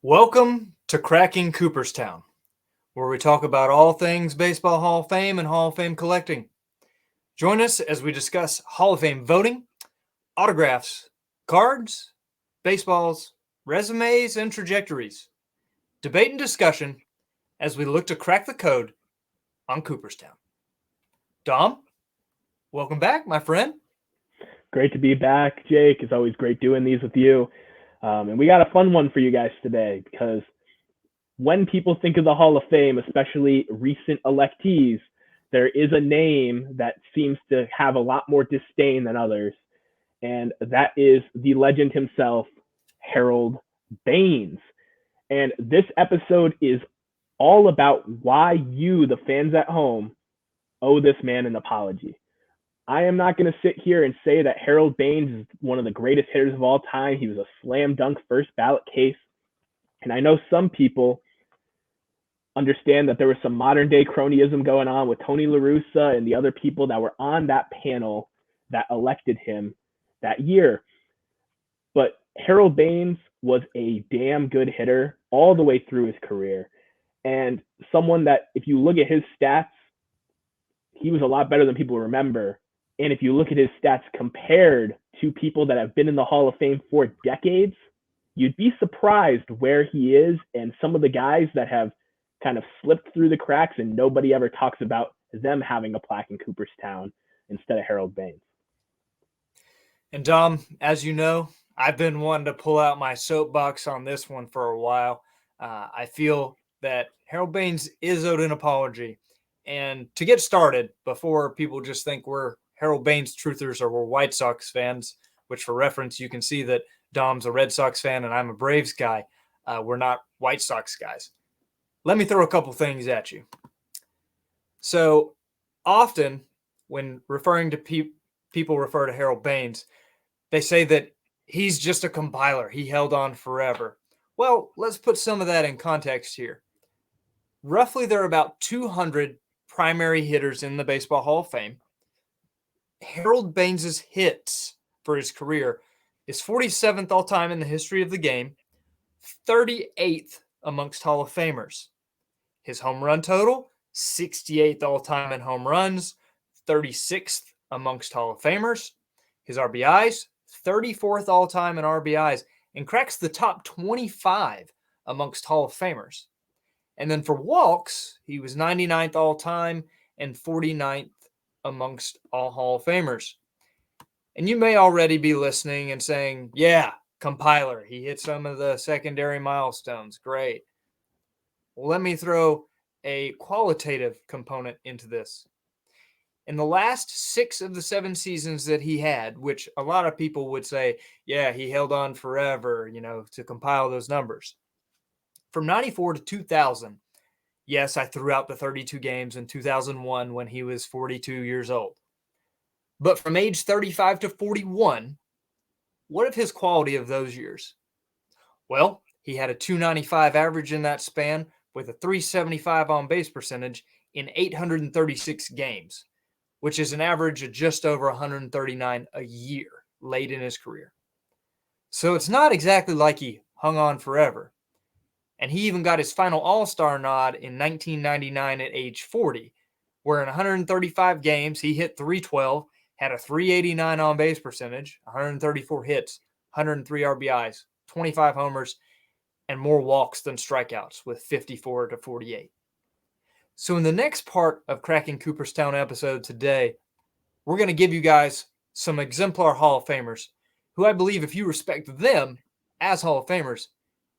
Welcome to Cracking Cooperstown, where we talk about all things Baseball Hall of Fame and Hall of Fame collecting. Join us as we discuss Hall of Fame voting, autographs, cards, baseballs, resumes, and trajectories. Debate and discussion as we look to crack the code on Cooperstown. Dom, welcome back, my friend. Great to be back, Jake. It's always great doing these with you. And we got a fun one for you guys today because when people think of the Hall of Fame, especially recent electees, there is a name that seems to have a lot more disdain than others, and that is the legend himself, Harold Baines. And this episode is all about why you, the fans at home, owe this man an apology. I am not going to sit here and say that Harold Baines is one of the greatest hitters of all time. He was a slam dunk first ballot case. And I know some people understand that there was some modern day cronyism going on with Tony La Russa and the other people that were on that panel that elected him that year. But Harold Baines was a damn good hitter all the way through his career. And someone that, if you look at his stats, he was a lot better than people remember. And if you look at his stats compared to people that have been in the Hall of Fame for decades, you'd be surprised where he is and some of the guys that have kind of slipped through the cracks and nobody ever talks about them having a plaque in Cooperstown instead of Harold Baines. And Dom, as you know, I've been wanting to pull out my soapbox on this one for a while. I feel that Harold Baines is owed an apology. And to get started, before people just think we're Harold Baines truthers or we're White Sox fans, which for reference, you can see that Dom's a Red Sox fan and I'm a Braves guy. We're not White Sox guys. Let me throw a couple things at you. So often when referring to people refer to Harold Baines, they say that he's just a compiler. He held on forever. Well, let's put some of that in context here. Roughly, there are about 200 primary hitters in the Baseball Hall of Fame. Harold Baines' hits for his career is 47th all-time in the history of the game, 38th amongst Hall of Famers. His home run total, 68th all-time in home runs, 36th amongst Hall of Famers. His RBIs, 34th all-time in RBIs, and cracks the top 25 amongst Hall of Famers. And then for walks, he was 99th all-time and 49th amongst all Hall of Famers. And you may already be listening and saying, yeah, compiler. He hit some of the secondary milestones. Great. Well, let me throw a qualitative component into this. In the last 6 of the 7 seasons that he had, which a lot of people would say, yeah, he held on forever, to compile those numbers. From 94 to 2000, yes, I threw out the 32 games in 2001 when he was 42 years old. But from age 35 to 41, what of his quality of those years? Well, he had a 295 average in that span with a 375 on-base percentage in 836 games, which is an average of just over 139 a year late in his career. So it's not exactly like he hung on forever. And he even got his final All-Star nod in 1999 at age 40, where in 135 games, he hit 312, had a 389 on-base percentage, 134 hits, 103 RBIs, 25 homers, and more walks than strikeouts with 54 to 48. So in the next part of Cracking Cooperstown episode today, we're going to give you guys some exemplar Hall of Famers who I believe if you respect them as Hall of Famers,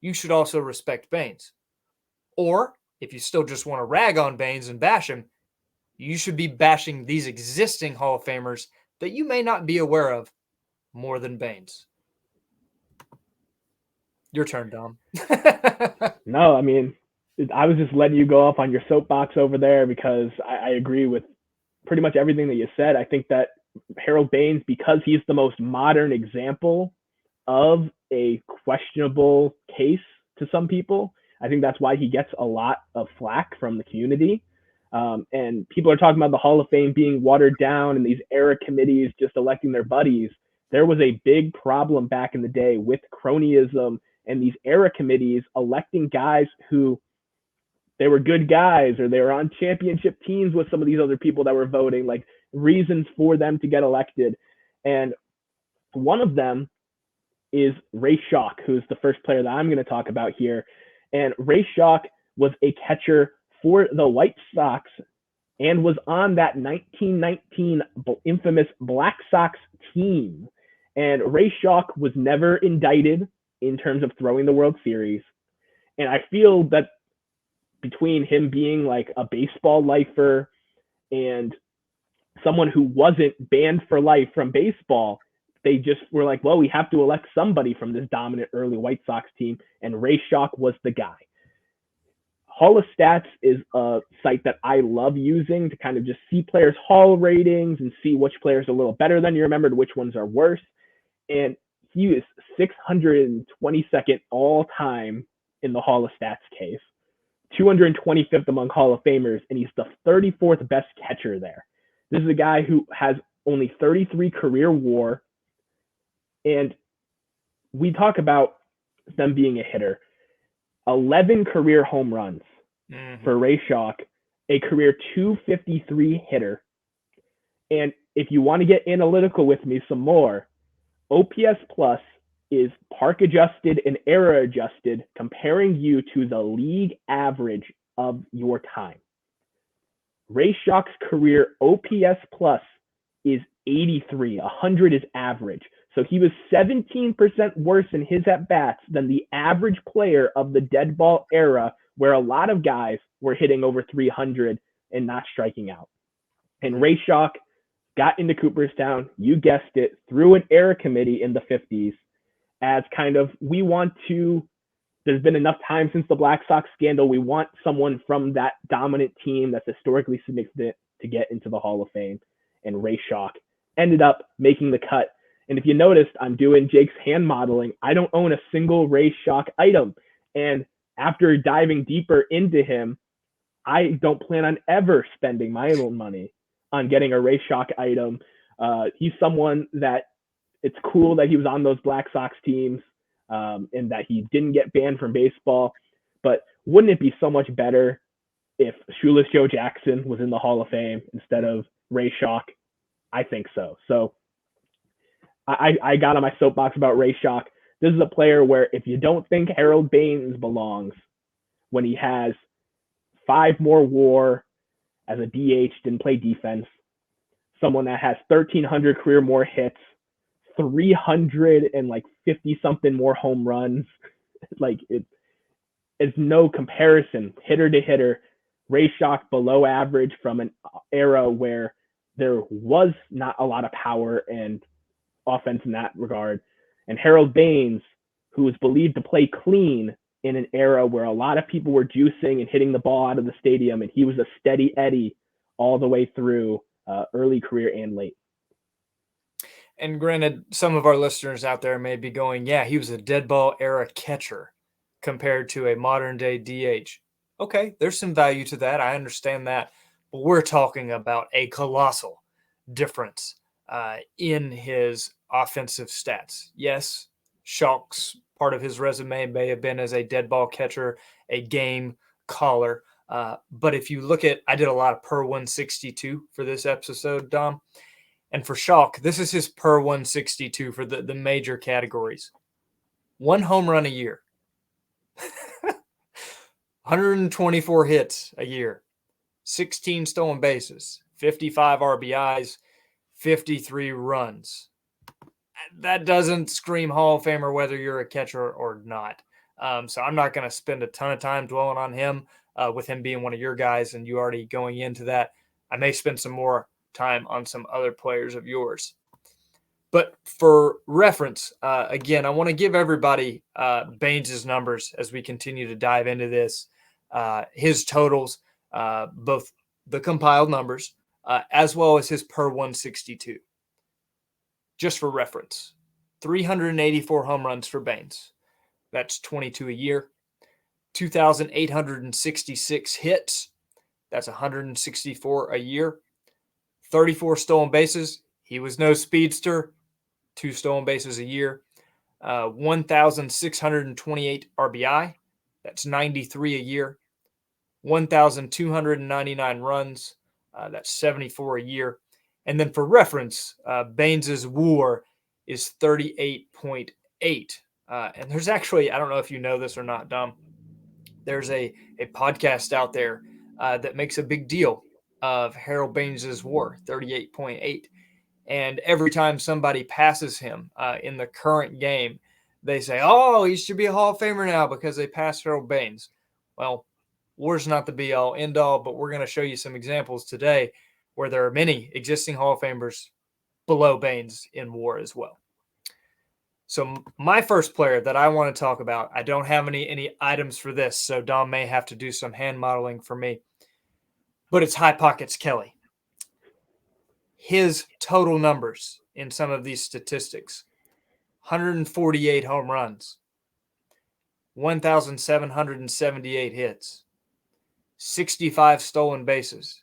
you should also respect Baines. Or if you still just want to rag on Baines and bash him, you should be bashing these existing Hall of Famers that you may not be aware of more than Baines. Your turn, Dom. No, I mean, I was just letting you go off on your soapbox over there because I agree with pretty much everything that you said. I think that Harold Baines, because he's the most modern example of a questionable case to some people, I think that's why he gets a lot of flack from the community. And people are talking about the Hall of Fame being watered down and these era committees just electing their buddies. There was a big problem back in the day with cronyism and these era committees electing guys who they were good guys or they were on championship teams with some of these other people that were voting, like reasons for them to get elected. And one of them is Ray Schoch, who's the first player that I'm going to talk about here. And Ray Schoch was a catcher for the White Sox and was on that 1919 infamous Black Sox team. And Ray Schoch was never indicted in terms of throwing the World Series. And I feel that between him being like a baseball lifer and someone who wasn't banned for life from baseball, they just were like, well, we have to elect somebody from this dominant early White Sox team, and Ray Schoch was the guy. Hall of Stats is a site that I love using to kind of just see players' Hall ratings and see which players are a little better than you remembered, which ones are worse. And he is 622nd all time in the Hall of Stats case, 225th among Hall of Famers, and he's the 34th best catcher there. This is a guy who has only 33 career WAR, and we talk about them being a hitter. 11 career home runs for Ray Schoch, a career 253 hitter. And if you want to get analytical with me some more, OPS plus is park adjusted and era adjusted, comparing you to the league average of your time. Ray Schoch's career OPS plus is 83. 100 is average. So he was 17% worse in his at-bats than the average player of the dead ball era, where a lot of guys were hitting over 300 and not striking out. And Ray Schoch got into Cooperstown, you guessed it, through an era committee in the 50s as kind of, we want to, there's been enough time since the Black Sox scandal, we want someone from that dominant team that's historically significant to get into the Hall of Fame. And Ray Schoch ended up making the cut. And if you noticed, I'm doing Jake's hand modeling. I don't own a single Ray Schoch item. And after diving deeper into him, I don't plan on ever spending my own money on getting a Ray Schoch item. He's someone that it's cool that he was on those Black Sox teams and that he didn't get banned from baseball. But wouldn't it be so much better if Shoeless Joe Jackson was in the Hall of Fame instead of Ray Schoch? I think so. So I got on my soapbox about Ray Schoch. This is a player where if you don't think Harold Baines belongs when he has 5 more WAR as a DH, didn't play defense, someone that has 1,300 career more hits, 350 something more home runs, like it's no comparison hitter to hitter. Ray Schoch below average from an era where there was not a lot of power and offense in that regard. And Harold Baines, who was believed to play clean in an era where a lot of people were juicing and hitting the ball out of the stadium, and he was a steady Eddie all the way through early career and late. And granted, some of our listeners out there may be going, yeah, he was a dead ball era catcher compared to a modern day DH. Okay, there's some value to that. I understand that. But we're talking about a colossal difference in his offensive stats. Yes, Schoch's part of his resume may have been as a dead ball catcher, a game caller. But if you look at, I did a lot of per 162 for this episode, Dom. And for Schoch, this is his per 162 for the major categories. 1 home run a year. 124 hits a year. 16 stolen bases. 55 RBIs. 53 runs. That doesn't scream Hall of Famer whether you're a catcher or not. So I'm not going to spend a ton of time dwelling on him with him being one of your guys and you already going into that. I may spend some more time on some other players of yours. But for reference, again, I want to give everybody Baines' numbers as we continue to dive into this. His totals, both the compiled numbers, as well as his per 162. Just for reference, 384 home runs for Baines. That's 22 a year. 2,866 hits. That's 164 a year. 34 stolen bases. He was no speedster. 2 stolen bases a year. 1,628 RBI. That's 93 a year. 1,299 runs. That's 74 a year. And then for reference, Baines's WAR is 38.8. And there's actually, I don't know if you know this or not, Dom, there's a podcast out there that makes a big deal of Harold Baines's WAR, 38.8. And every time somebody passes him in the current game, they say, oh, he should be a Hall of Famer now because they passed Harold Baines. Well, WAR's not the be all end all, but we're going to show you some examples today where there are many existing Hall of Famers below Baines in WAR as well. So my first player that I want to talk about, I don't have any items for this, so Dom may have to do some hand modeling for me, but it's High Pockets Kelly. His total numbers in some of these statistics: 148 home runs, 1,778 hits, 65 stolen bases,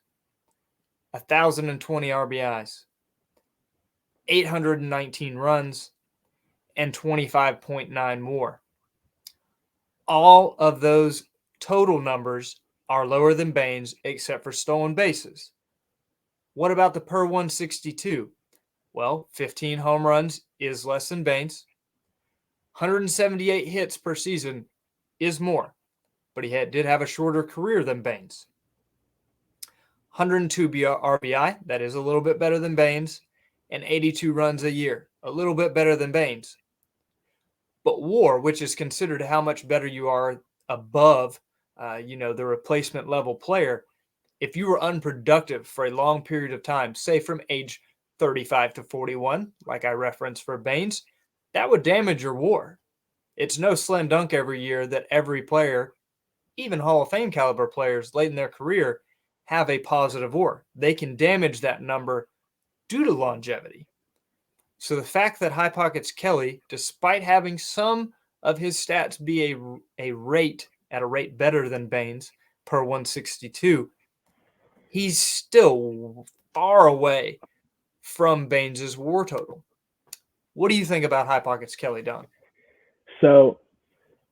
1,020 RBIs, 819 runs, and 25.9 more. All of those total numbers are lower than Baines except for stolen bases. What about the per 162? Well, 15 home runs is less than Baines. 178 hits per season is more, but he did have a shorter career than Baines. 102 RBI, that is a little bit better than Baines, and 82 runs a year, a little bit better than Baines. But WAR, which is considered how much better you are above, the replacement level player, if you were unproductive for a long period of time, say from age 35 to 41, like I referenced for Baines, that would damage your WAR. It's no slam dunk every year that every player, even Hall of Fame caliber players late in their career, have a positive WAR. They can damage that number due to longevity. So the fact that High Pockets Kelly, despite having some of his stats be a rate better than Baines per 162, he's still far away from Baines's WAR total. What do you think about High Pockets Kelly, Don? So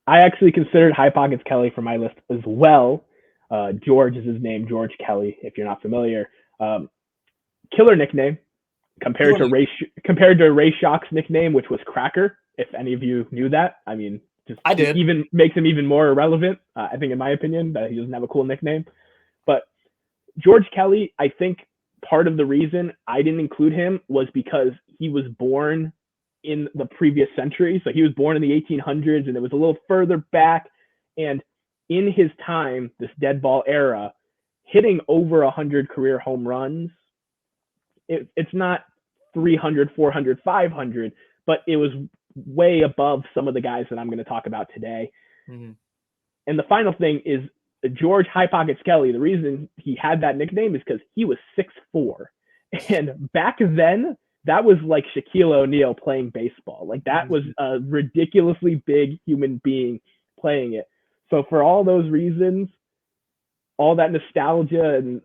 I actually considered High Pockets Kelly for my list as well. George is his name, George Kelly, if you're not familiar. Killer nickname compared to Ray Schoch's nickname, which was Cracker. If any of you knew that, I mean, I did. Even makes him even more irrelevant. I think, in my opinion, that he doesn't have a cool nickname. But George Kelly, I think part of the reason I didn't include him was because he was born in the previous century. So he was born in the 1800s, and it was a little further back. And in his time, this dead ball era, hitting over 100 career home runs, it's not 300, 400, 500, but it was way above some of the guys that I'm going to talk about today. Mm-hmm. And the final thing is George High Pockets Kelly. The reason he had that nickname is because he was 6'4". And back then, that was like Shaquille O'Neal playing baseball. Like, that was a ridiculously big human being playing it. So for all those reasons, all that nostalgia and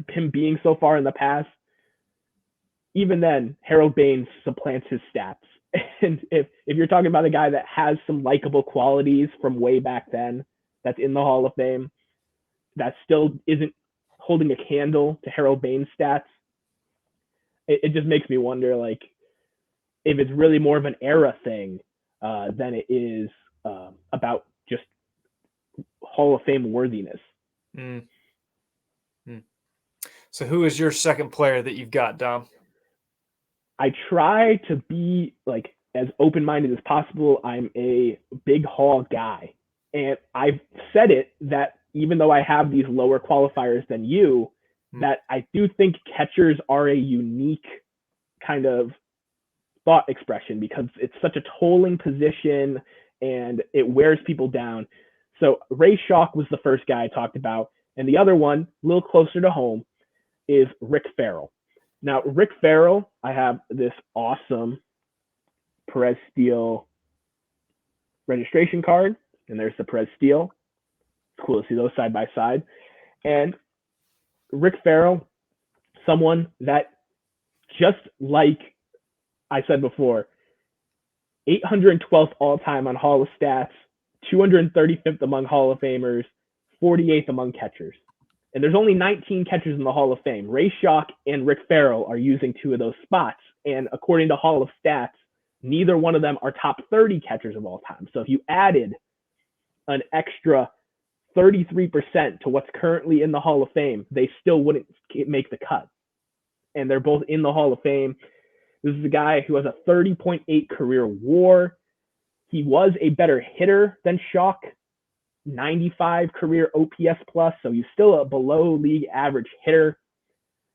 him being so far in the past, even then, Harold Baines supplants his stats. And if you're talking about a guy that has some likable qualities from way back then, that's in the Hall of Fame, that still isn't holding a candle to Harold Baines' stats, it just makes me wonder, like, if it's really more of an era thing than it is about just Hall of Fame worthiness. Mm. So who is your second player that you've got, Dom? I try to be like as open-minded as possible. I'm a big Hall guy. And I've said it that even though I have these lower qualifiers than you, that I do think catchers are a unique kind of thought expression because it's such a tolling position and it wears people down. So Ray Schoch was the first guy I talked about. And the other one, a little closer to home, is Rick Farrell. Now, Rick Farrell, I have this awesome Perez Steel registration card, and there's the Perez Steel. It's cool to see those side by side. And Rick Farrell, someone that, just like I said before, 812th all time on Hall of Stats, 235th among Hall of Famers, 48th among catchers. And there's only 19 catchers in the Hall of Fame. Ray Schoch and Rick Farrell are using 2 of those spots. And according to Hall of Stats, neither one of them are top 30 catchers of all time. So if you added an extra 33% to what's currently in the Hall of Fame, they still wouldn't make the cut. And they're both in the Hall of Fame. This is a guy who has a 30.8 career WAR. He was a better hitter than Schoch, 95 career OPS plus, so he's still a below league average hitter,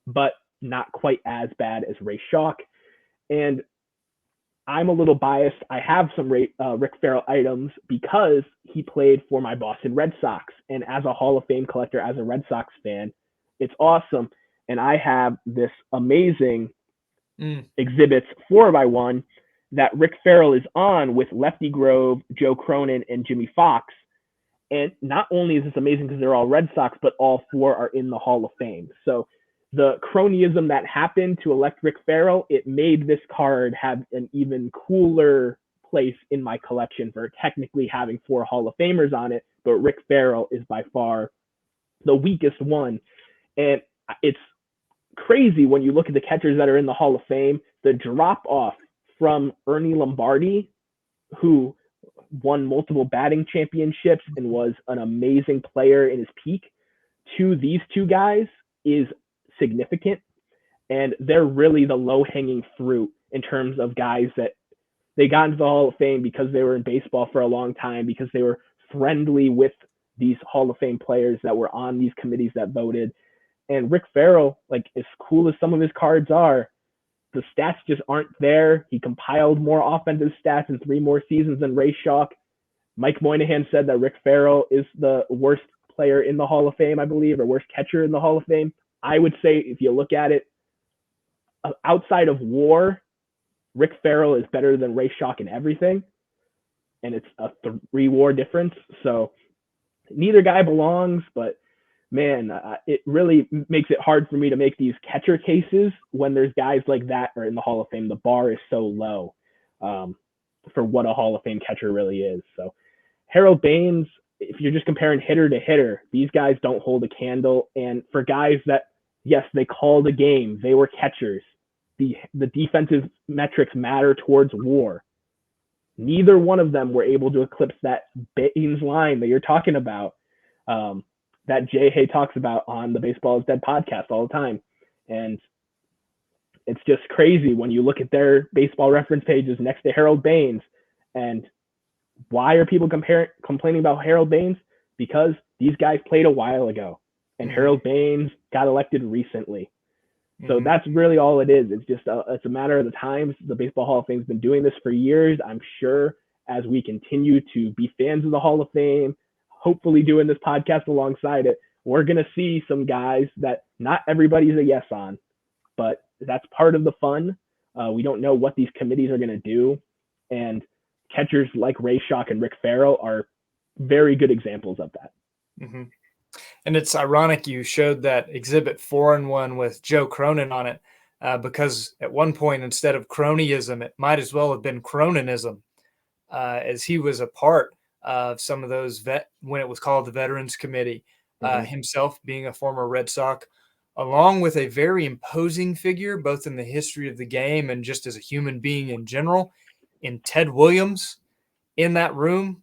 but not quite as bad as Ray Schoch. And I'm a little biased. I have some Rick Farrell items because he played for my Boston Red Sox. And as a Hall of Fame collector, as a Red Sox fan, it's awesome. And I have this amazing exhibits 4x1 that Rick Farrell is on with Lefty Grove, Joe Cronin, and Jimmy Fox. And not only is this amazing because they're all Red Sox, but all 4 are in the Hall of Fame. So the cronyism that happened to elect Rick Farrell, it made this card have an even cooler place in my collection for technically having 4 Hall of Famers on it. But Rick Farrell is by far the weakest one. And it's crazy when you look at the catchers that are in the Hall of Fame, the drop off from Ernie Lombardi, who won multiple batting championships and was an amazing player in his peak, to these 2 guys is significant. And they're really the low-hanging fruit in terms of guys that they got into the Hall of Fame because they were in baseball for a long time, because they were friendly with these Hall of Fame players that were on these committees that voted. And Rick Farrell, like, as cool as some of his cards are, the stats just aren't there. He compiled more offensive stats in 3 more seasons than Ray Schoch. Mike Moynihan said that Rick Farrell is the worst player in the Hall of Fame, I believe, or worst catcher in the Hall of Fame. I would say if you look at it, outside of WAR, Rick Farrell is better than Ray Schoch in everything. And it's a 3 WAR difference. So neither guy belongs, but man, it really makes it hard for me to make these catcher cases when there's guys like that are in the Hall of Fame. The bar is so low for what a Hall of Fame catcher really is. So Harold Baines, if you're just comparing hitter to hitter, these guys don't hold a candle. And for guys that, yes, they called a game, they were catchers, the defensive metrics matter towards WAR. Neither one of them were able to eclipse that Baines line that you're talking about. That Jay Hay talks about on the Baseball is Dead podcast all the time. And it's just crazy when you look at their baseball reference pages next to Harold Baines. And why are people complaining about Harold Baines? Because these guys played a while ago and Harold Baines got elected recently. So that's really all it is. It's just it's a matter of the times. The Baseball Hall of Fame has been doing this for years. I'm sure as we continue to be fans of the Hall of Fame, hopefully doing this podcast alongside it, we're going to see some guys that not everybody's a yes on, but that's part of the fun. We don't know what these committees are going to do. And catchers like Ray Schoch and Rick Farrell are very good examples of that. And it's ironic you showed that exhibit 4-1 with Joe Cronin on it, because at one point, instead of cronyism, it might as well have been Croninism, as he was a part of some of those when it was called the Veterans Committee, himself being a former Red Sox, along with a very imposing figure, both in the history of the game and just as a human being in general, in Ted Williams in that room.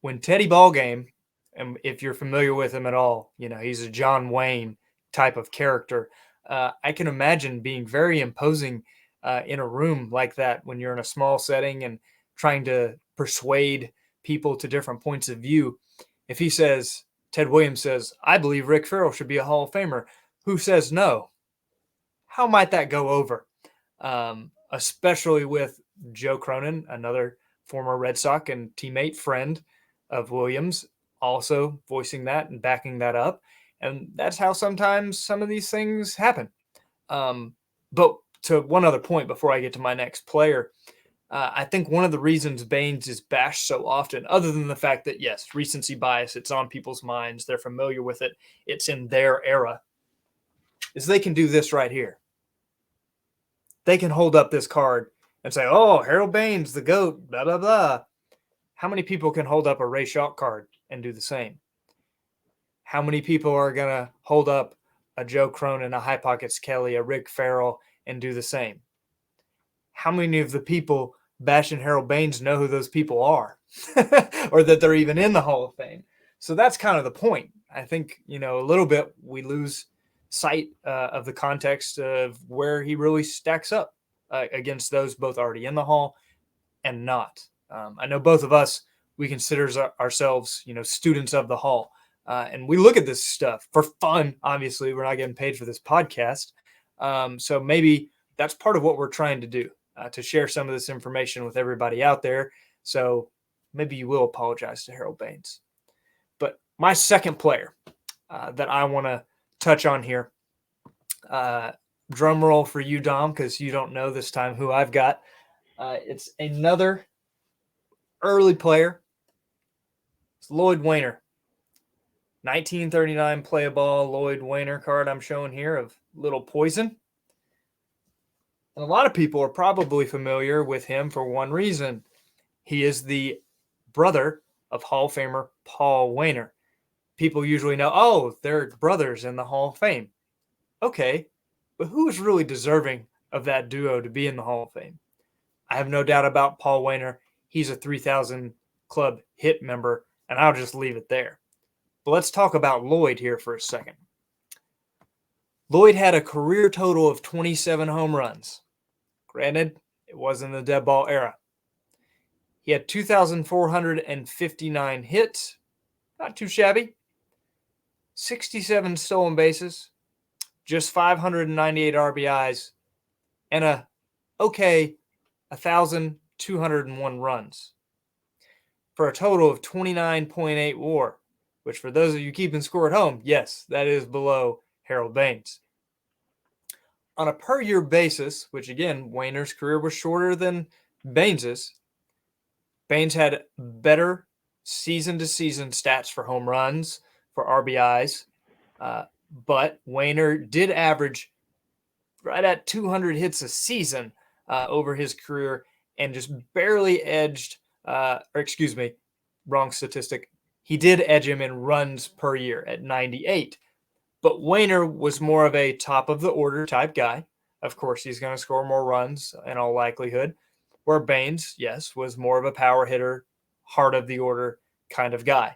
When Teddy Ballgame, and if you're familiar with him at all, you know, he's a John Wayne type of character. I can imagine being very imposing in a room like that when you're in a small setting and trying to persuade people to different points of view. If he says, Ted Williams says, I believe Rick Farrell should be a Hall of Famer, who says no? How might that go over? Especially with Joe Cronin, another former Red Sox and teammate, friend of Williams, also voicing that and backing that up. And that's how sometimes some of these things happen. But to one other point before I get to my next player, I think one of the reasons Baines is bashed so often, other than the fact that, yes, recency bias, it's on people's minds, they're familiar with it, it's in their era, is they can do this right here. They can hold up this card and say, oh, Harold Baines, the GOAT, blah, blah, blah. How many people can hold up a Ray Shaw card and do the same? How many people are going to hold up a Joe Cronin, a High Pockets Kelly, a Rick Farrell, and do the same? How many of the people bashing Harold Baines know who those people are or that they're even in the Hall of Fame? So that's kind of the point. I think, a little bit we lose sight of the context of where he really stacks up against those both already in the Hall and not. I know both of us, we consider ourselves, students of the Hall. And we look at this stuff for fun. Obviously, we're not getting paid for this podcast. So maybe that's part of what we're trying to do, to share some of this information with everybody out there. So maybe you will apologize to Harold Baines. But my second player that I want to touch on here, drum roll for you, Dom, because you don't know this time who I've got. It's another early player. It's Lloyd Wainer. 1939 play a ball Lloyd Wainer card I'm showing here of Little Poison. And a lot of people are probably familiar with him for one reason. He is the brother of Hall of Famer Paul Wainer. People usually know, oh, they're brothers in the Hall of Fame. Okay, but who is really deserving of that duo to be in the Hall of Fame? I have no doubt about Paul Wainer. He's a 3,000 Club hit member, and I'll just leave it there. But let's talk about Lloyd here for a second. Lloyd had a career total of 27 home runs. Granted, it was in the dead ball era. He had 2,459 hits, not too shabby. 67 stolen bases, just 598 RBIs, and 1,201 runs for a total of 29.8 WAR, which for those of you keeping score at home, yes, that is below Harold Baines. On a per-year basis, which again, Wainer's career was shorter than Baines's, Baines had better season-to-season stats for home runs, for RBIs, but Wainer did average right at 200 hits a season over his career and just barely edged, wrong statistic. He did edge him in runs per year at 98. But Wainer was more of a top-of-the-order type guy. Of course, he's going to score more runs in all likelihood. Where Baines, yes, was more of a power hitter, heart-of-the-order kind of guy.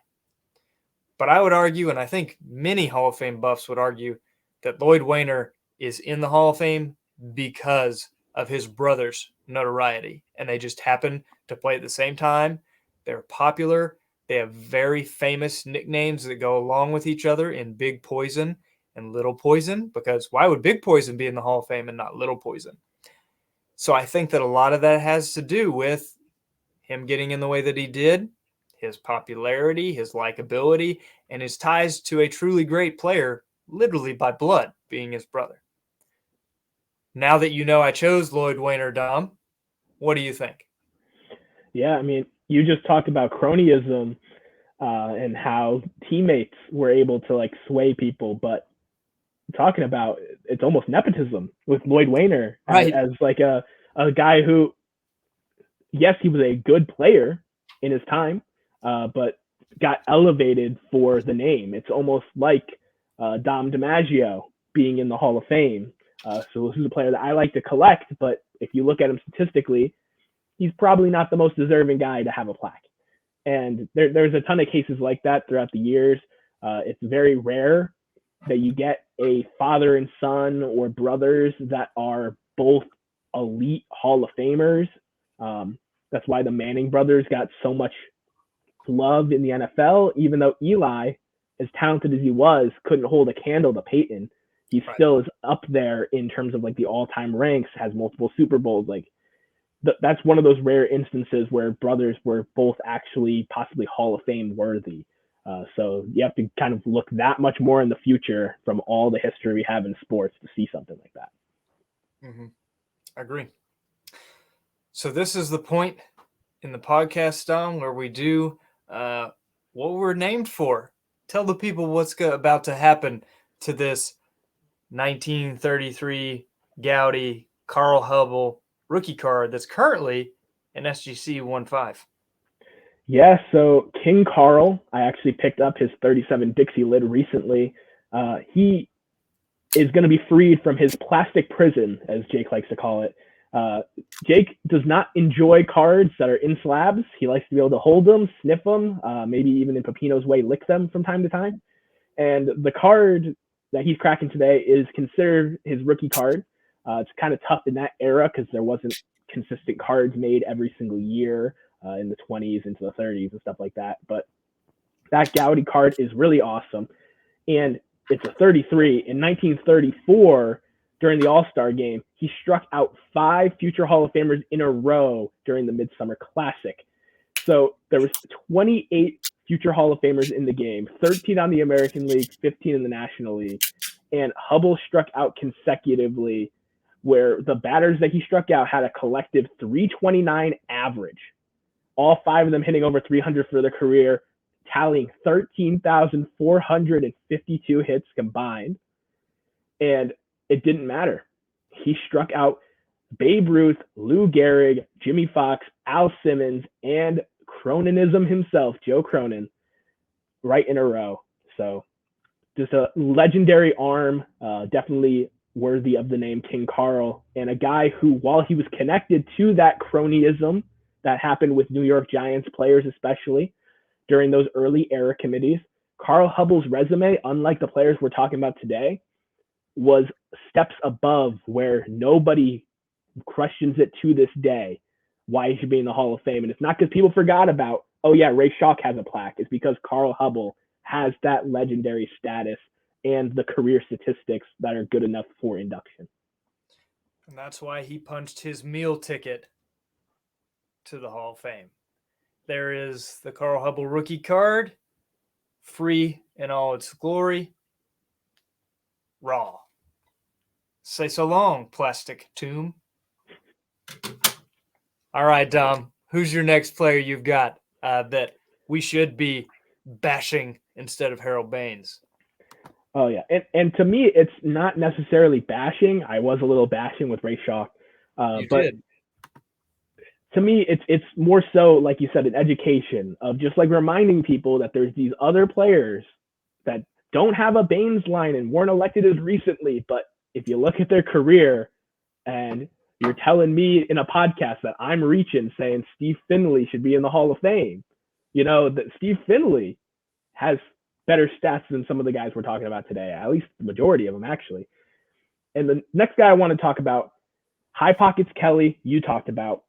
But I would argue, and I think many Hall of Fame buffs would argue, that Lloyd Wainer is in the Hall of Fame because of his brother's notoriety. And they just happen to play at the same time. They're popular. They have very famous nicknames that go along with each other in Big Poison and Little Poison, because why would Big Poison be in the Hall of Fame and not Little Poison? So I think that a lot of that has to do with him getting in the way that he did, his popularity, his likability, and his ties to a truly great player, literally by blood, being his brother. Now that you know I chose Lloyd Wainer, Dom, what do you think? Yeah, I mean, you just talked about cronyism and how teammates were able to like sway people, but talking about it's almost nepotism with Lloyd Wainer Right. as like a guy who, yes, he was a good player in his time, but got elevated for the name. It's almost like Dom DiMaggio being in the Hall of Fame. So this is a player that I like to collect, but if you look at him statistically, he's probably not the most deserving guy to have a plaque. And there's a ton of cases like that throughout the years. It's very rare that you get a father and son or brothers that are both elite Hall of Famers. That's why the Manning brothers got so much love in the NFL, even though Eli, as talented as he was, couldn't hold a candle to Peyton. He still is up there in terms of like the all-time ranks, has multiple Super Bowls. Like that's one of those rare instances where brothers were both actually possibly Hall of Fame worthy. So you have to kind of look that much more in the future from all the history we have in sports to see something like that. Mm-hmm. I agree. So this is the point in the podcast, Dom, where we do what we're named for. Tell the people what's about to happen to this 1933 Gowdy, Carl Hubble, rookie card that's currently an SGC 1-5? Yeah, so King Carl, I actually picked up his 37 Dixie lid recently. He is going to be freed from his plastic prison, as Jake likes to call it. Jake does not enjoy cards that are in slabs. He likes to be able to hold them, sniff them, maybe even in Pepino's way, lick them from time to time. And the card that he's cracking today is considered his rookie card. It's kind of tough in that era because there wasn't consistent cards made every single year in the 20s into the 30s and stuff like that. But that Gowdy card is really awesome. And it's a 33. In 1934, during the All-Star game, he struck out 5 future Hall of Famers in a row during the Midsummer Classic. So there was 28 future Hall of Famers in the game, 13 on the American League, 15 in the National League. And Hubble struck out consecutively, where the batters that he struck out had a collective 329 average. All 5 of them hitting over 300 for their career, tallying 13,452 hits combined. And it didn't matter. He struck out Babe Ruth, Lou Gehrig, Jimmy Fox, Al Simmons, and Croninism himself, Joe Cronin, right in a row. So just a legendary arm, definitely worthy of the name King Carl, and a guy who, while he was connected to that cronyism that happened with New York Giants players, especially during those early era committees, Carl Hubble's resume, unlike the players we're talking about today, was steps above, where nobody questions it to this day why he should be in the Hall of Fame. And it's not because people forgot about, oh yeah, Ray Schalk has a plaque. It's because Carl Hubble has that legendary status and the career statistics that are good enough for induction. And that's why he punched his meal ticket to the Hall of Fame. There is the Carl Hubble rookie card, free in all its glory, raw. Say so long, plastic tomb. All right, Dom, who's your next player you've got that we should be bashing instead of Harold Baines? Oh yeah, and to me, it's not necessarily bashing. I was a little bashing with Ray Schalk, You but did. to me, it's more so, like you said, an education of just like reminding people that there's these other players that don't have a Baines line and weren't elected as recently. But if you look at their career, and you're telling me in a podcast that I'm reaching saying Steve Finley should be in the Hall of Fame, that Steve Finley has better stats than some of the guys we're talking about today, at least the majority of them actually. And the next guy I want to talk about, High Pockets Kelly, you talked about.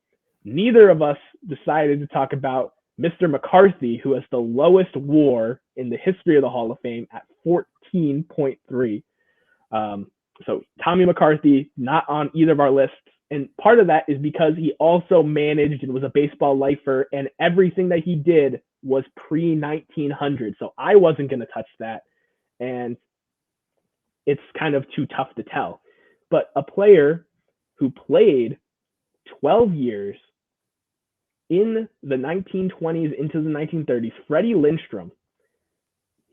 Neither of us decided to talk about Mr. McCarthy, who has the lowest WAR in the history of the Hall of Fame at 14.3. So Tommy McCarthy, not on either of our lists. And part of that is because he also managed and was a baseball lifer, and everything that he did was pre-1900. So I wasn't going to touch that. And it's kind of too tough to tell. But a player who played 12 years in the 1920s into the 1930s, Freddie Lindstrom,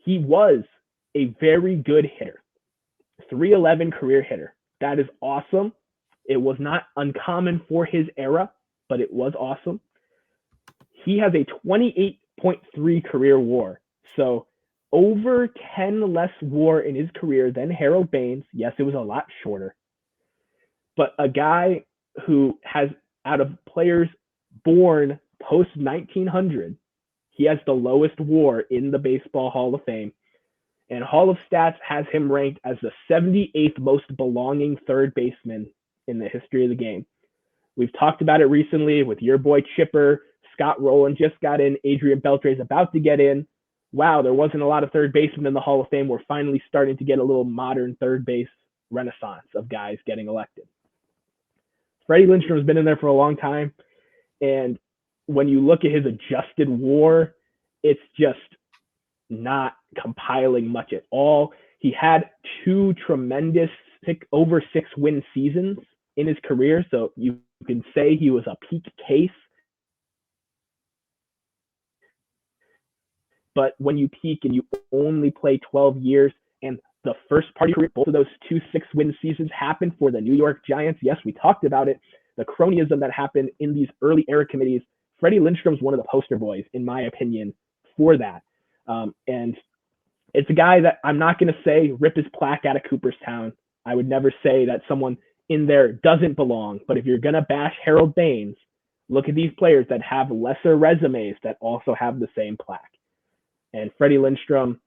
he was a very good hitter. 311 career hitter. That is awesome. It was not uncommon for his era, but it was awesome. He has a 28.3 career WAR. So over 10 less WAR in his career than Harold Baines. Yes, it was a lot shorter. But a guy who has, out of players born post 1900, he has the lowest WAR in the Baseball Hall of Fame. And Hall of Stats has him ranked as the 78th most belonging third baseman in the history of the game. We've talked about it recently with your boy Chipper. Scott Rowland just got in. Adrian Beltre is about to get in. Wow, there wasn't a lot of third basemen in the Hall of Fame. We're finally starting to get a little modern third base renaissance of guys getting elected. Freddie Lindstrom has been in there for a long time. And when you look at his adjusted WAR, it's just not compiling much at all. He had 2 tremendous over 6 win seasons in his career. So you can say he was a peak case. But when you peak and you only play 12 years, and the first part of your career, both of those 2 6-win seasons happened for the New York Giants. Yes, we talked about it. the cronyism that happened in these early era committees. Freddie Lindstrom's one of the poster boys, in my opinion, for that. And it's a guy that I'm not going to say rip his plaque out of Cooperstown. I would never say that someone in there doesn't belong. But if you're going to bash Harold Baines, look at these players that have lesser resumes that also have the same plaque. And Freddie Lindstrom,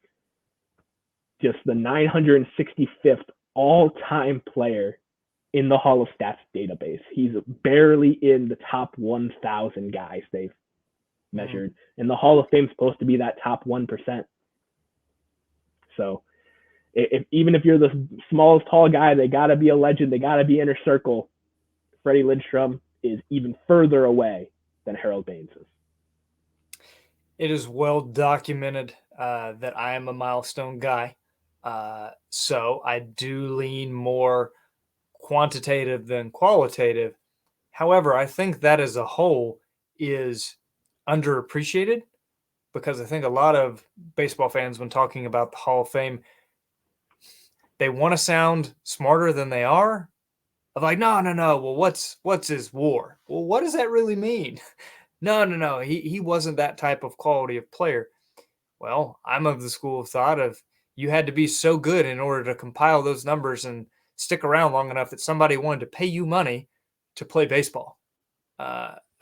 just the 965th all-time player in the Hall of Stats database. He's barely in the top 1,000 guys they've measured. And the Hall of Fame is supposed to be that top 1%. So even if you're the smallest tall guy, they got to be a legend. They got to be inner circle. Freddie Lindstrom is even further away than Harold Baines is. It is well documented that I am a milestone guy. So I do lean more quantitative than qualitative. However, I think that as a whole is underappreciated because I think a lot of baseball fans, when talking about the Hall of Fame, they want to sound smarter than they are. Of like, no. Well, what's his WAR? Well, what does that really mean? No. He wasn't that type of quality of player. Well, I'm of the school of thought of you had to be so good in order to compile those numbers and stick around long enough that somebody wanted to pay you money to play baseball.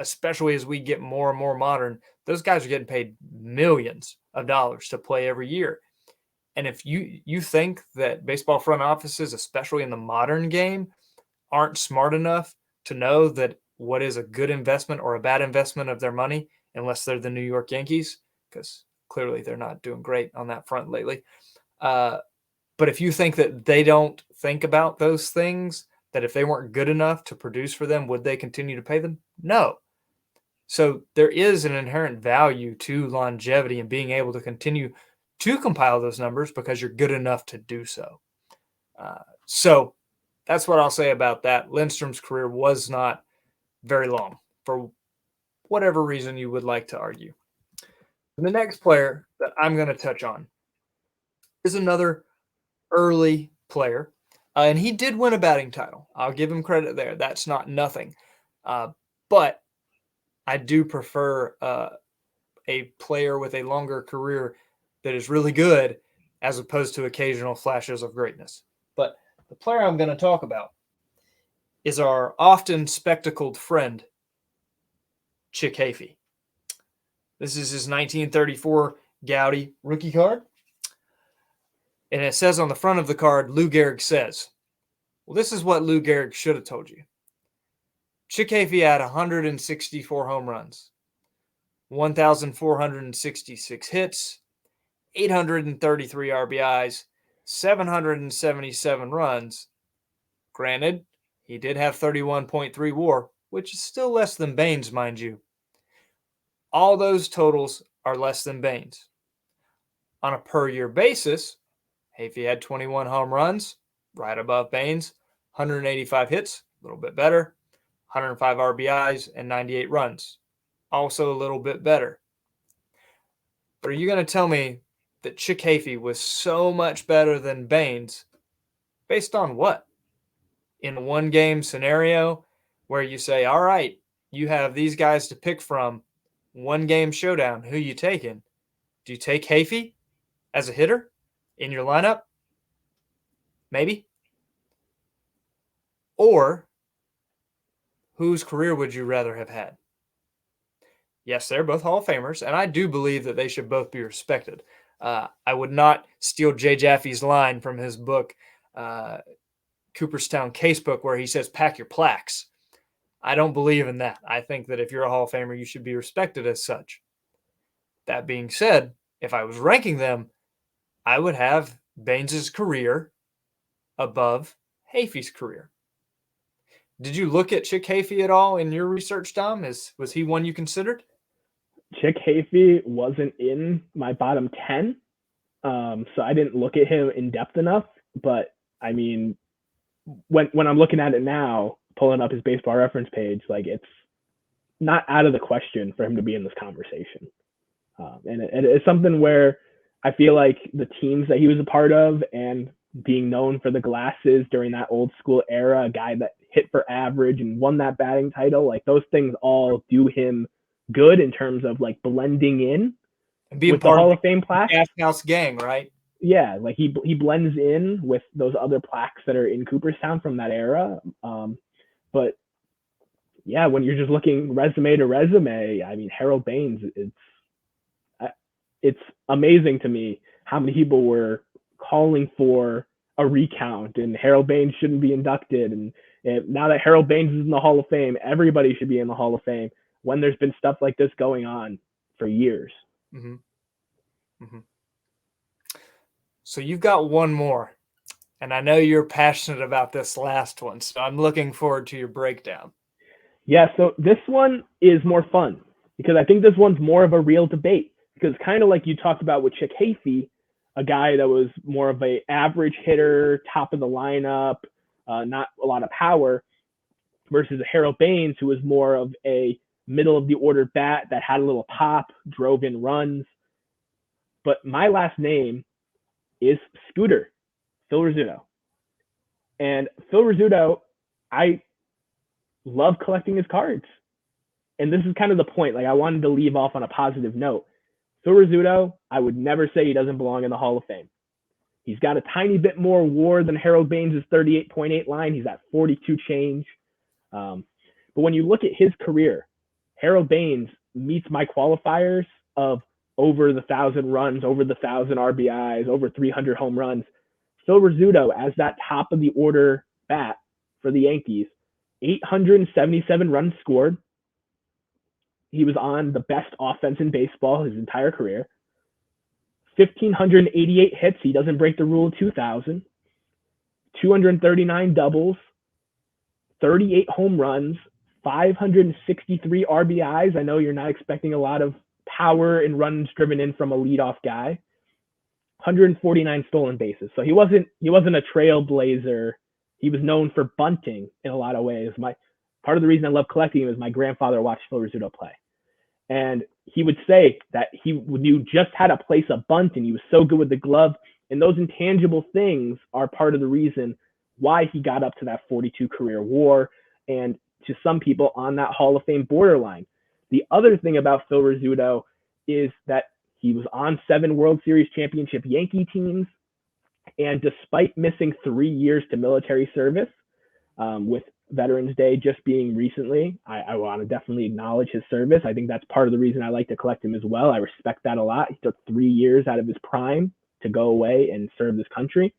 Especially as we get more and more modern, those guys are getting paid millions of dollars to play every year. And if you think that baseball front offices, especially in the modern game, aren't smart enough to know that what is a good investment or a bad investment of their money, unless they're the New York Yankees, because clearly they're not doing great on that front lately. But if you think that they don't think about those things, that if they weren't good enough to produce for them, would they continue to pay them? No. So there is an inherent value to longevity and being able to continue to compile those numbers because you're good enough to do so. So that's what I'll say about that. Lindstrom's career was not very long for whatever reason you would like to argue. And the next player that I'm going to touch on is another early player. And he did win a batting title. I'll give him credit there. That's not nothing. But I do prefer a player with a longer career that is really good as opposed to occasional flashes of greatness. But the player I'm going to talk about is our often spectacled friend, Chick Hafey. This is his 1934 Gowdy rookie card. And it says on the front of the card, Lou Gehrig says. Well, this is what Lou Gehrig should have told you. Chick Hafey had 164 home runs, 1,466 hits, 833 RBIs, 777 runs. Granted, he did have 31.3 WAR, which is still less than Baines, mind you. All those totals are less than Baines. On a per-year basis, Hafey had 21 home runs, right above Baines, 185 hits, a little bit better, 105 RBIs, and 98 runs, also a little bit better. But are you going to tell me that Chick Hafey was so much better than Baines based on what? In a one-game scenario where you say, all right, you have these guys to pick from, one-game showdown, who you taking? Do you take Hafey as a hitter in your lineup? Maybe. Or whose career would you rather have had? Yes, they're both Hall of Famers, and I do believe that they should both be respected. I would not steal Jay Jaffe's line from his book, Cooperstown Casebook, where he says, pack your plaques. I don't believe in that. I think that if you're a Hall of Famer, you should be respected as such. That being said, if I was ranking them, I would have Baines' career above Hafey's career. Did you look at Chick Hafey at all in your research, Dom? Was he one you considered? Chick Hafey wasn't in my bottom 10, so I didn't look at him in depth enough. But, I mean, when I'm looking at it now, pulling up his baseball reference page, like it's not out of the question for him to be in this conversation. And it's something where I feel like the teams that he was a part of and being known for the glasses during that old school era, a guy that hit for average and won that batting title. Like those things all do him good in terms of like blending in And being with the part of Hall of Fame plaque. the Gas House gang, right? Yeah, like he blends in with those other plaques that are in Cooperstown from that era. But yeah, when you're just looking resume to resume, I mean Harold Baines, it's amazing to me how many people were calling for a recount and Harold Baines shouldn't be inducted. And now that Harold Baines is in the Hall of Fame, everybody should be in the Hall of Fame when there's been stuff like this going on for years. Mm-hmm. Mm-hmm. So you've got one more, and I know you're passionate about this last one, so I'm looking forward to your breakdown. Yeah, so this one is more fun because I think this one's more of a real debate because kind of like you talked about with Chick Hafey, a guy that was more of a average hitter, top of the lineup, not a lot of power, versus a Harold Baines who was more of a middle of the order bat that had a little pop, drove in runs. But my last name is Scooter, Phil Rizzuto. And Phil Rizzuto, I love collecting his cards. And this is kind of the point. Like I wanted to leave off on a positive note. Phil Rizzuto, I would never say he doesn't belong in the Hall of Fame. He's got a tiny bit more WAR than Harold Baines' 38.8 line. He's at 42 change. But when you look at his career, Harold Baines meets my qualifiers of over the 1,000 runs, over the 1,000 RBIs, over 300 home runs. Phil Rizzuto, as that top of the order bat for the Yankees, 877 runs scored. He was on the best offense in baseball his entire career. 1,588 hits. He doesn't break the rule of 2,000. 239 doubles. 38 home runs. 563 RBIs. I know you're not expecting a lot of power and runs driven in from a leadoff guy. 149 stolen bases. So he wasn't a trailblazer. He was known for bunting in a lot of ways. Part of the reason I love collecting him is my grandfather watched Phil Rizzuto play. And he would say that he knew just how to place a bunt and he was so good with the glove. And those intangible things are part of the reason why he got up to that 42 career WAR and to some people on that Hall of Fame borderline. The other thing about Phil Rizzuto is that he was on 7 World Series championship Yankee teams. And despite missing 3 years to military service, with Veterans Day just being recently, I want to definitely acknowledge his service. I think that's part of the reason I like to collect him as well. I respect that a lot. He took 3 years out of his prime to go away and serve this country.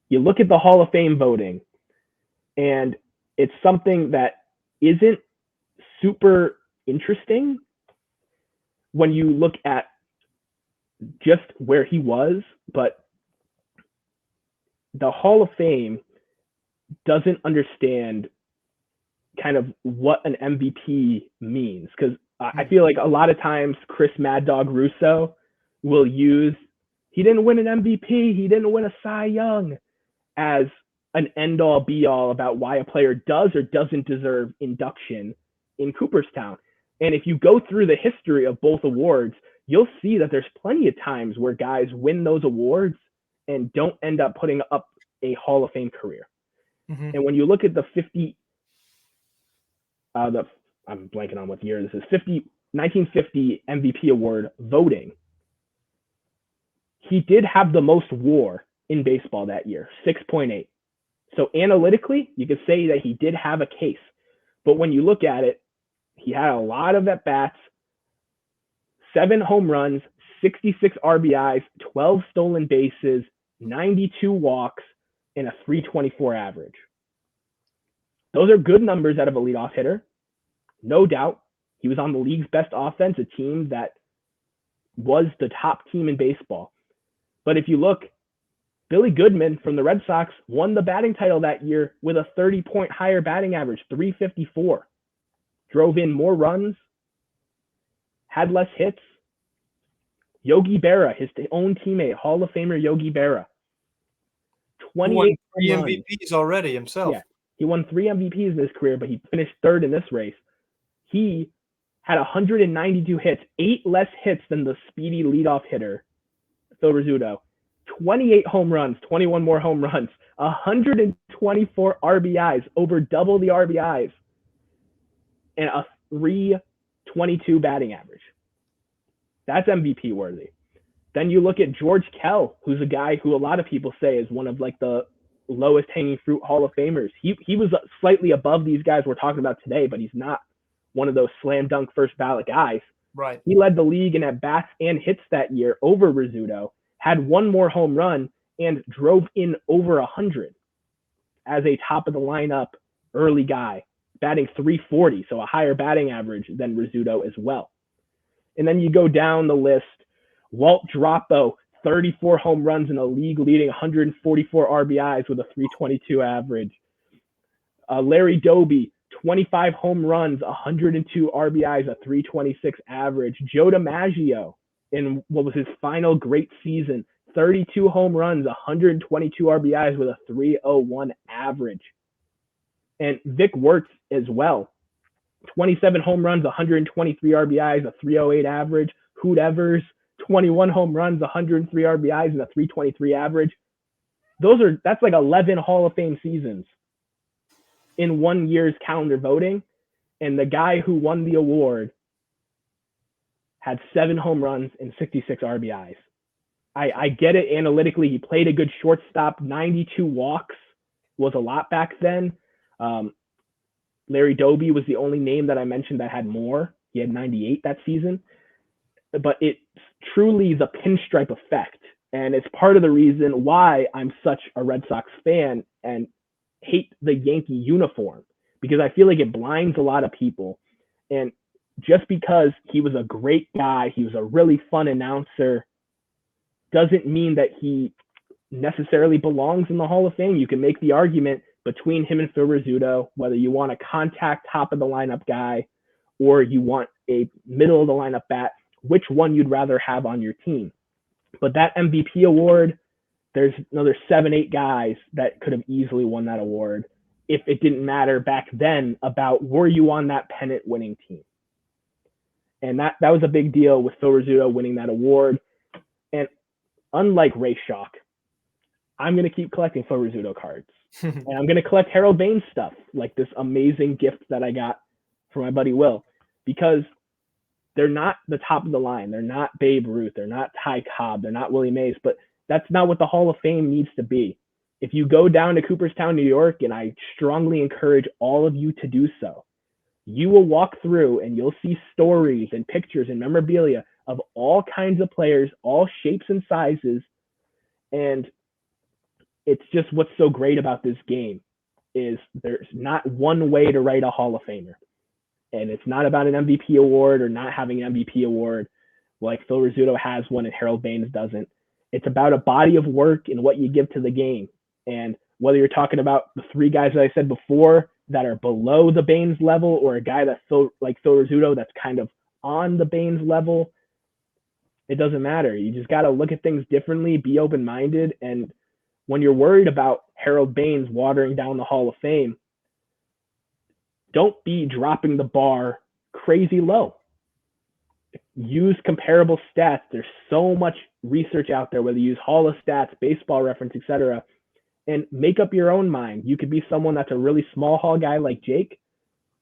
You look at the Hall of Fame voting, and it's something that isn't super interesting when you look at just where he was, but the Hall of Fame doesn't understand kind of what an MVP means. Because I feel like a lot of times Chris Mad Dog Russo will use, he didn't win an MVP, he didn't win a Cy Young, as an end-all be-all about why a player does or doesn't deserve induction in Cooperstown. And if you go through the history of both awards, you'll see that there's plenty of times where guys win those awards and don't end up putting up a Hall of Fame career. Mm-hmm. And when you look at the 50, I'm blanking on what year this is, 1950 MVP award voting, he did have the most WAR in baseball that year, 6.8. So analytically, you could say that he did have a case. But when you look at it, he had a lot of at-bats, 7 home runs, 66 RBIs, 12 stolen bases, 92 walks, and a 324 average. Those are good numbers out of a leadoff hitter. No doubt. He was on the league's best offense, a team that was the top team in baseball. But if you look, Billy Goodman from the Red Sox won the batting title that year with a 30-point higher batting average, 354. Drove in more runs, had less hits. Yogi Berra, his own teammate, Hall of Famer Yogi Berra, 28 3 MVPs already himself. Yeah, he won 3 MVPs in his career, but he finished 3rd in this race. He had 192 hits, 8 less hits than the speedy leadoff hitter, Phil Rizzuto. 28 home runs, 21 more home runs, 124 RBIs, over double the RBIs, and a 322 batting average. That's MVP worthy. Then you look at George Kell, who's a guy who a lot of people say is one of like the lowest hanging fruit Hall of Famers. He was slightly above these guys we're talking about today, but he's not one of those slam dunk first ballot guys. Right. He led the league in at bats and hits that year over Rizzuto, had one more home run, and drove in over 100 as a top of the lineup early guy, batting 340, so a higher batting average than Rizzuto as well. And then you go down the list, Walt Dropo, 34 home runs in a league-leading 144 RBIs with a 322 average. Larry Doby, 25 home runs, 102 RBIs, a 326 average. Joe DiMaggio, in what was his final great season, 32 home runs, 122 RBIs with a 301 average. And Vic Wertz as well, 27 home runs, 123 RBIs, a 308 average. Hoot Evers, 21 home runs, 103 RBIs, and a 323 average. That's like 11 Hall of Fame seasons in 1 year's calendar voting. And the guy who won the award had 7 home runs and 66 RBIs. I get it analytically. He played a good shortstop. 92 walks was a lot back then. Larry Doby was the only name that I mentioned that had more. He had 98 that season. But it's truly the pinstripe effect. And it's part of the reason why I'm such a Red Sox fan and hate the Yankee uniform, because I feel like it blinds a lot of people. And just because he was a great guy, he was a really fun announcer, doesn't mean that he necessarily belongs in the Hall of Fame. You can make the argument between him and Phil Rizzuto, whether you want a contact top of the lineup guy or you want a middle of the lineup bat, which one you'd rather have on your team. But that MVP award, there's another 7-8 guys that could have easily won that award if it didn't matter back then about were you on that pennant winning team. And that was a big deal with Phil Rizzuto winning that award. And unlike Ray Schalk, I'm going to keep collecting Phil Rizzuto cards. And I'm going to collect Harold Baines stuff, like this amazing gift that I got from my buddy Will, because they're not the top of the line. They're not Babe Ruth. They're not Ty Cobb. They're not Willie Mays. But that's not what the Hall of Fame needs to be. If you go down to Cooperstown, New York, and I strongly encourage all of you to do so, you will walk through and you'll see stories and pictures and memorabilia of all kinds of players, all shapes and sizes. And it's just what's so great about this game is there's not one way to write a Hall of Famer. And it's not about an MVP award or not having an MVP award like Phil Rizzuto has one and Harold Baines doesn't. It's about a body of work and what you give to the game. And whether you're talking about the 3 guys that I said before that are below the Baines level, or a guy that's like Phil Rizzuto that's kind of on the Baines level, it doesn't matter. You just got to look at things differently, be open-minded. And when you're worried about Harold Baines watering down the Hall of Fame, don't be dropping the bar crazy low. Use comparable stats. There's so much research out there, whether you use Hall of Stats, Baseball Reference, etc., and make up your own mind. You could be someone that's a really small hall guy like Jake,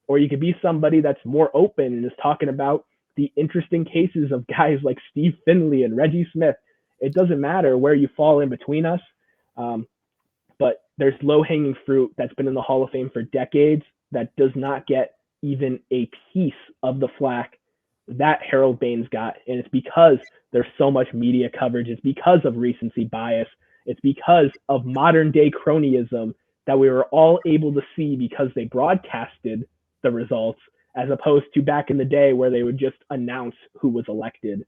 or you could be somebody that's more open and is talking about the interesting cases of guys like Steve Finley and Reggie Smith. It doesn't matter where you fall in between us, but there's low-hanging fruit that's been in the Hall of Fame for decades that does not get even a piece of the flack that Harold Baines got. And it's because there's so much media coverage. It's because of recency bias. It's because of modern day cronyism that we were all able to see because they broadcasted the results, as opposed to back in the day where they would just announce who was elected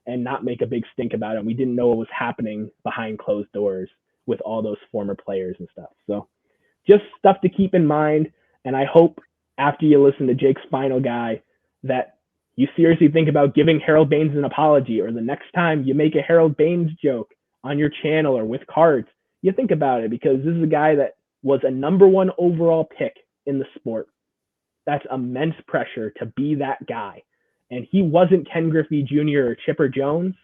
and not make a big stink about it. We didn't know what was happening behind closed doors with all those former players and stuff. So just stuff to keep in mind. And I hope after you listen to Jake's final guy that you seriously think about giving Harold Baines an apology, or the next time you make a Harold Baines joke on your channel or with cards, you think about it, because this is a guy that was a #1 overall pick in the sport. That's immense pressure to be that guy. And he wasn't Ken Griffey Jr. or Chipper Jones.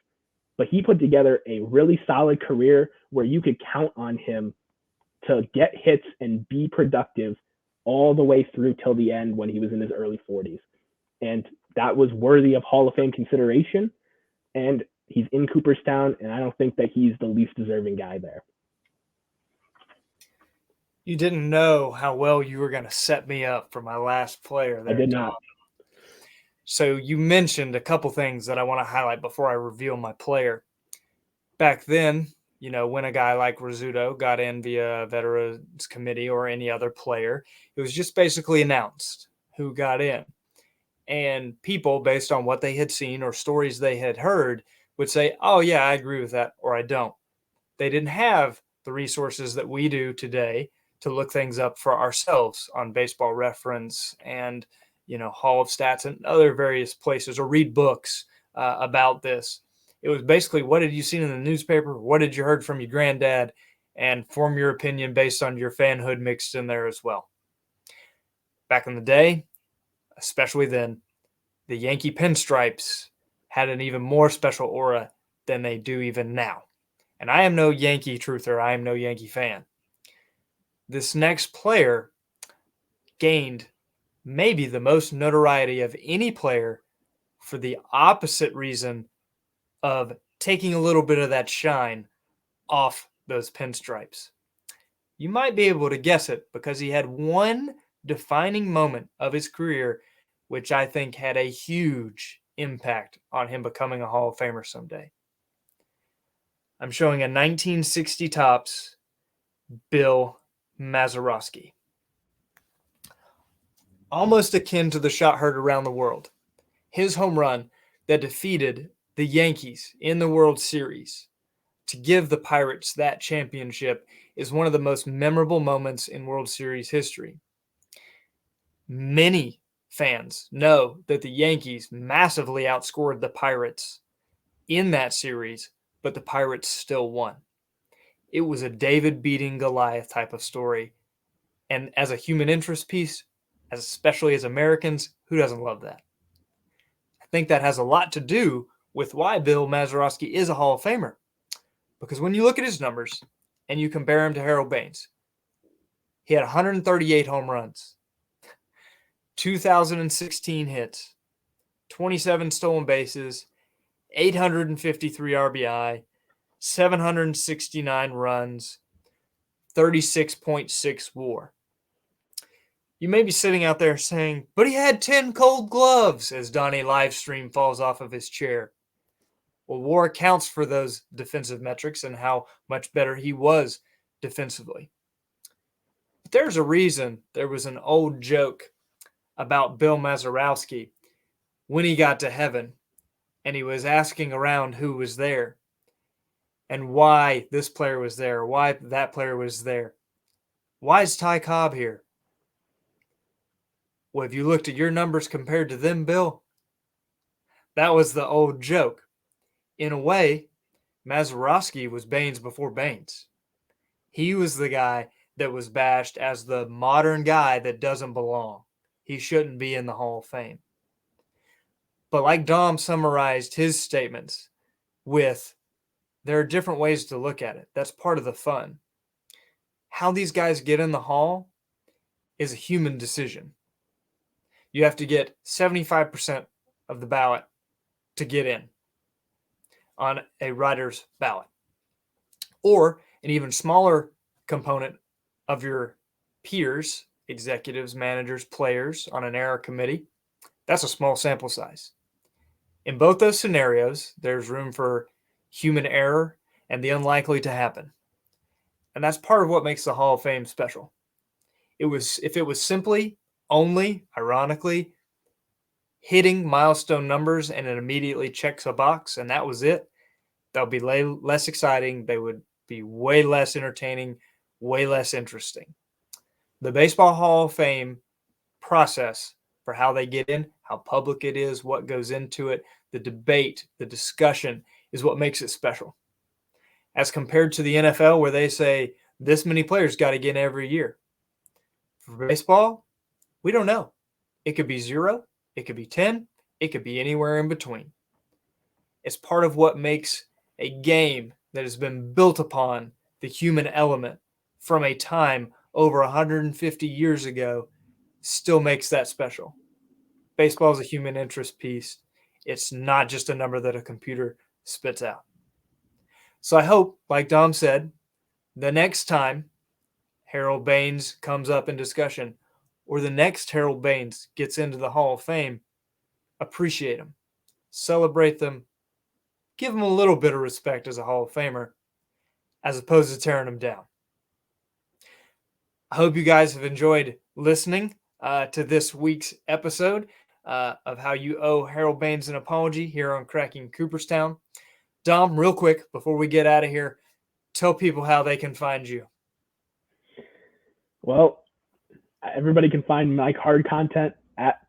but he put together a really solid career where you could count on him to get hits and be productive all the way through till the end when he was in his early 40s. And that was worthy of Hall of Fame consideration. And he's in Cooperstown, and I don't think that he's the least deserving guy there. You didn't know how well you were going to set me up for my last player there, I did Tom. not. So you mentioned a couple things that I want to highlight before I reveal my player. Back then, when a guy like Rizzuto got in via Veterans Committee or any other player, it was just basically announced who got in. And people, based on what they had seen or stories they had heard, would say, oh, yeah, I agree with that, or I don't. They didn't have the resources that we do today to look things up for ourselves on Baseball Reference and, Hall of Stats and other various places, or read books about this. It was basically, what had you seen in the newspaper? What had you heard from your granddad? And form your opinion based on your fanhood mixed in there as well. Back in the day, especially then, the Yankee pinstripes had an even more special aura than they do even now. And I am no Yankee truther. I am no Yankee fan. This next player gained maybe the most notoriety of any player for the opposite reason of taking a little bit of that shine off those pinstripes. You might be able to guess it because he had one defining moment of his career, which I think had a huge impact on him becoming a Hall of Famer someday. I'm showing a 1960 Topps Bill Mazeroski. Almost akin to the shot heard around the world. His home run that defeated the Yankees in the World Series to give the Pirates that championship is one of the most memorable moments in World Series history. Many fans know that the Yankees massively outscored the Pirates in that series, but the Pirates still won. It was a David beating Goliath type of story. And as a human interest piece, especially as Americans, who doesn't love that? I think that has a lot to do with why Bill Mazeroski is a Hall of Famer. Because when you look at his numbers and you compare him to Harold Baines, he had 138 home runs, 2,016 hits, 27 stolen bases, 853 RBI, 769 runs, 36.6 WAR. You may be sitting out there saying, but he had 10 cold gloves, as Donnie Livestream falls off of his chair. Well, WAR accounts for those defensive metrics and how much better he was defensively. But there's a reason there was an old joke about Bill Mazeroski when he got to heaven and he was asking around who was there and why this player was there, why that player was there. Why is Ty Cobb here? Well, have you looked at your numbers compared to them, Bill? That was the old joke. In a way, Mazeroski was Baines before Baines. He was the guy that was bashed as the modern guy that doesn't belong. He shouldn't be in the Hall of Fame. But like Dom summarized his statements with, there are different ways to look at it. That's part of the fun. How these guys get in the Hall is a human decision. You have to get 75% of the ballot to get in on a writer's ballot. Or an even smaller component of your peers, executives, managers, players on an era committee. That's a small sample size. In both those scenarios, there's room for human error and the unlikely to happen. And that's part of what makes the Hall of Fame special. If it was simply, only, ironically, hitting milestone numbers and it immediately checks a box and that was it, that would be less exciting. They would be way less entertaining, way less interesting. The Baseball Hall of Fame process for how they get in, how public it is, what goes into it, the debate, the discussion is what makes it special. As compared to the NFL where they say this many players got to get in every year. For baseball, we don't know. It could be 0, it could be 10, it could be anywhere in between. It's part of what makes a game that has been built upon the human element from a time over 150 years ago still makes that special. Baseball is a human interest piece. It's not just a number that a computer spits out. So I hope, like Dom said, the next time Harold Baines comes up in discussion or the next Harold Baines gets into the Hall of Fame, appreciate them, celebrate them, give them a little bit of respect as a Hall of Famer as opposed to tearing them down. I hope you guys have enjoyed listening to this week's episode of How You Owe Harold Baines an Apology here on Cracking Cooperstown. Dom, real quick, before we get out of here, tell people how they can find you. Well, everybody can find my card content at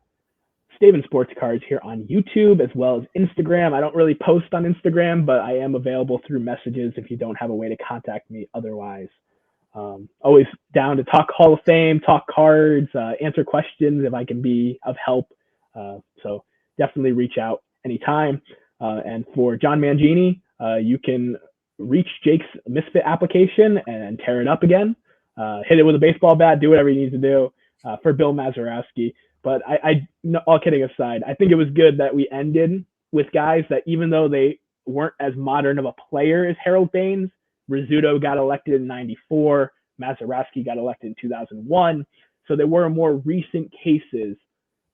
Staven Sports Cards here on YouTube as well as Instagram. I don't really post on Instagram, but I am available through messages if you don't have a way to contact me otherwise. Always down to talk Hall of Fame, talk cards, answer questions if I can be of help. So definitely reach out anytime. And for John Mangini, you can reach Jake's Misfit application and tear it up again. Hit it with a baseball bat, do whatever you need to do for Bill Mazeroski. But all kidding aside, I think it was good that we ended with guys that even though they weren't as modern of a player as Harold Baines, Rizzuto got elected in '94, Mazeroski got elected in 2001. So there were more recent cases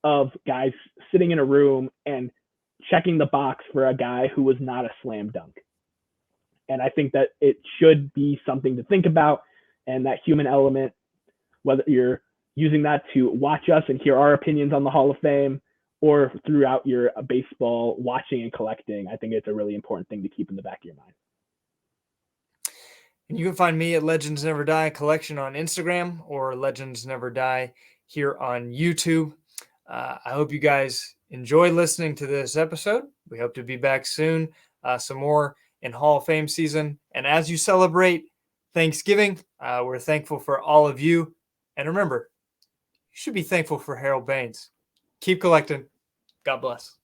of guys sitting in a room and checking the box for a guy who was not a slam dunk. And I think that it should be something to think about, and that human element, whether you're using that to watch us and hear our opinions on the Hall of Fame or throughout your baseball watching and collecting, I think it's a really important thing to keep in the back of your mind. And you can find me at Legends Never Die Collection on Instagram or Legends Never Die here on YouTube. I hope you guys enjoy listening to this episode. We hope to be back soon, some more in Hall of Fame season. And as you celebrate Thanksgiving, we're thankful for all of you. And remember, you should be thankful for Harold Baines. Keep collecting. God bless.